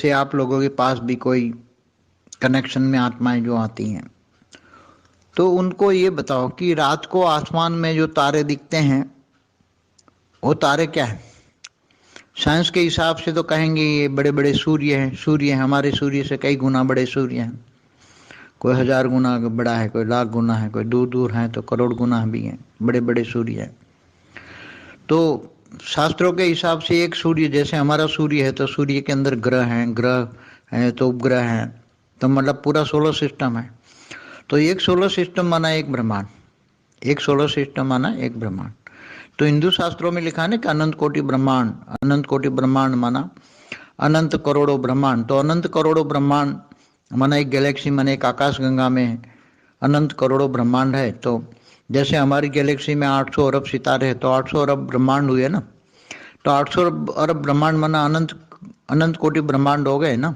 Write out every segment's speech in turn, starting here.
से आप लोगों के पास भी कोई कनेक्शन में आत्माएं जो आती हैं, तो उनको ये बताओ कि रात को आसमान में जो तारे दिखते हैं वो तारे क्या है? साइंस के हिसाब से तो कहेंगे ये बड़े बड़े सूर्य हैं, सूर्य हैं, हमारे सूर्य से कई गुना बड़े सूर्य हैं, कोई 1000 गुना बड़ा है, कोई लाख गुना है, कोई दूर दूर है तो करोड़ गुना भी हैं, बड़े बड़े सूर्य हैं। तो शास्त्रों के हिसाब से एक सूर्य, जैसे हमारा सूर्य है तो सूर्य के अंदर ग्रह हैं तो उपग्रह हैं, तो मतलब पूरा सोलर सिस्टम है। तो एक सोलर सिस्टम माना एक ब्रह्मांड, एक सोलर सिस्टम माना एक ब्रह्मांड। तो हिंदू शास्त्रों में लिखा है ना कि अनंत कोटि ब्रह्मांड, अनंत कोटि ब्रह्मांड माना अनंत करोड़ों ब्रह्मांड। तो अनंत करोड़ों ब्रह्मांड माना एक गैलेक्सी, माना एक आकाश गंगा में अनंत करोड़ों ब्रह्मांड है। तो जैसे हमारी गैलेक्सी में 800 अरब सितारे हैं, तो 800 अरब ब्रह्मांड हुए ना, तो 800 अरब ब्रह्मांड माना अनंत अनंत कोटि ब्रह्मांड हो गए ना।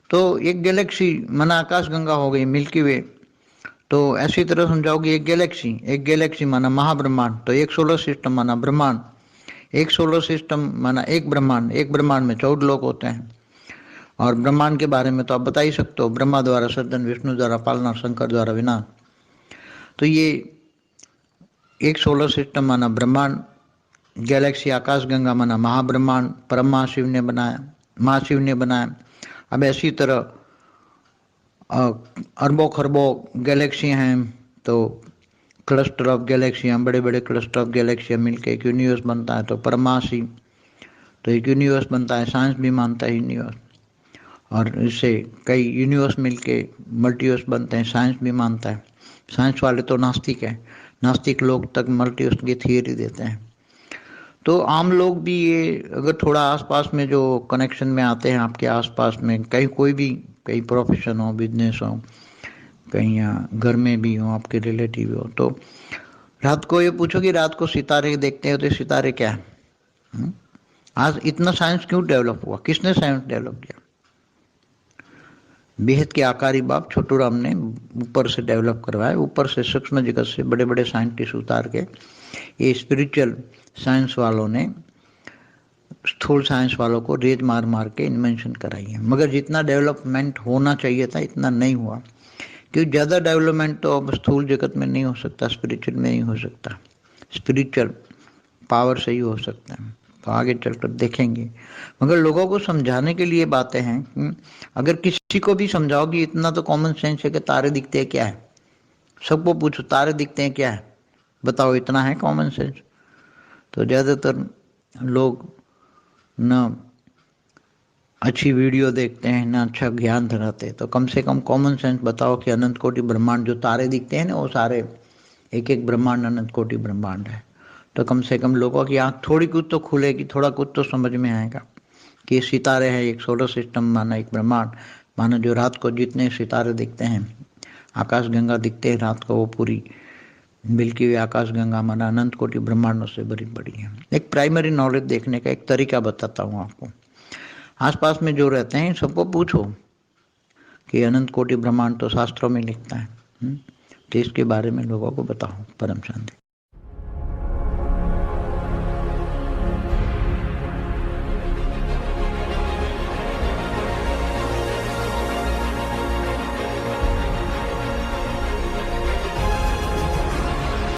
तो एक गैलेक्सी माना आकाश गंगा हो गई, मिल्की वे। तो ऐसी तरह समझाओगे एक गैलेक्सी माना महाब्रह्मांड, तो एक सोलर सिस्टम माना ब्रह्मांड, एक सोलर सिस्टम माना एक ब्रह्मांड, एक ब्रह्मांड में 14 लोक होते हैं। और ब्रह्मांड के बारे में तो आप बता ही सकते हो, ब्रह्मा द्वारा सर्जन, विष्णु द्वारा पालना, शंकर द्वारा विनाश। तो ये एक सोलर सिस्टम माना ब्रह्मांड, गैलेक्सी आकाश गंगा माना महाब्रह्मांड, परम महाशिव ने बनाया, महाशिव ने बनाया। अब ऐसी तरह अरबों खरबों गैलेक्सी हैं, तो क्लस्टर ऑफ गैलेक्सियाँ, बड़े बड़े क्लस्टर ऑफ गैलेक्सियाँ मिलकर एक यूनिवर्स बनता है, तो परमाशी, तो एक यूनिवर्स बनता है। साइंस भी मानता है यूनिवर्स, और इससे कई यूनिवर्स मिलके मल्टीवर्स बनते हैं, साइंस भी मानता है। साइंस वाले तो नास्तिक हैं, नास्तिक लोग तक मल्टीवर्स की थियरी देते हैं। तो आम लोग भी ये अगर थोड़ा आसपास में जो कनेक्शन में आते हैं, आपके आसपास में कहीं कोई भी, कहीं प्रोफेशन हो, बिजनेस हो, कहीं यहाँ घर में भी हो, आपके रिलेटिव हो, तो रात को ये पूछो कि रात को सितारे देखते हो तो सितारे क्या है? आज इतना साइंस क्यों डेवलप हुआ? किसने साइंस डेवलप किया? बेहद के आकारी बाप छोटू राम ने ऊपर से डेवलप करवाया, ऊपर से सूक्ष्म जगत से बड़े बड़े साइंटिस्ट उतार के ये स्पिरिचुअल साइंस वालों ने स्थूल साइंस वालों को रेज मार मार के इन्वेंशन कराई है। मगर जितना डेवलपमेंट होना चाहिए था इतना नहीं हुआ, क्योंकि ज़्यादा डेवलपमेंट तो अब स्थूल जगत में नहीं हो सकता, स्पिरिचुअल में नहीं हो सकता, स्पिरिचुअल पावर से ही हो सकता है। तो आगे चलकर देखेंगे। मगर लोगों को समझाने के लिए बातें हैं। अगर किसी को भी समझाओगी, इतना तो कॉमन सेंस है कि तारे दिखते हैं क्या है, सबको पूछो तारे दिखते हैं क्या है, बताओ, इतना है कॉमन सेंस। तो ज़्यादातर लोग ना अच्छी वीडियो देखते हैं, ना अच्छा ज्ञान धराते। तो कम से कम कॉमन सेंस बताओ कि अनंत कोटि ब्रह्मांड, जो तारे दिखते हैं ना, वो सारे एक एक ब्रह्मांड अनंत कोटि ब्रह्मांड है। तो कम से कम लोगों की आँख थोड़ी कुछ तो खुलेगी, थोड़ा कुछ तो समझ में आएगा कि सितारे हैं, एक सोलर सिस्टम माना एक ब्रह्मांड माना। जो रात को जितने सितारे दिखते हैं, आकाश गंगा दिखते हैं रात को, वो पूरी मिल्की वे आकाश गंगा माना अनंत कोटि ब्रह्मांडों से बड़ी बड़ी है। एक प्राइमरी नॉलेज देखने का एक तरीका बताता हूँ आपको। आसपास में जो रहते हैं सबको पूछो कि अनंत कोटि ब्रह्मांड तो शास्त्रों में लिखता है, तो इसके बारे में लोगों को बताओ। परम शांति।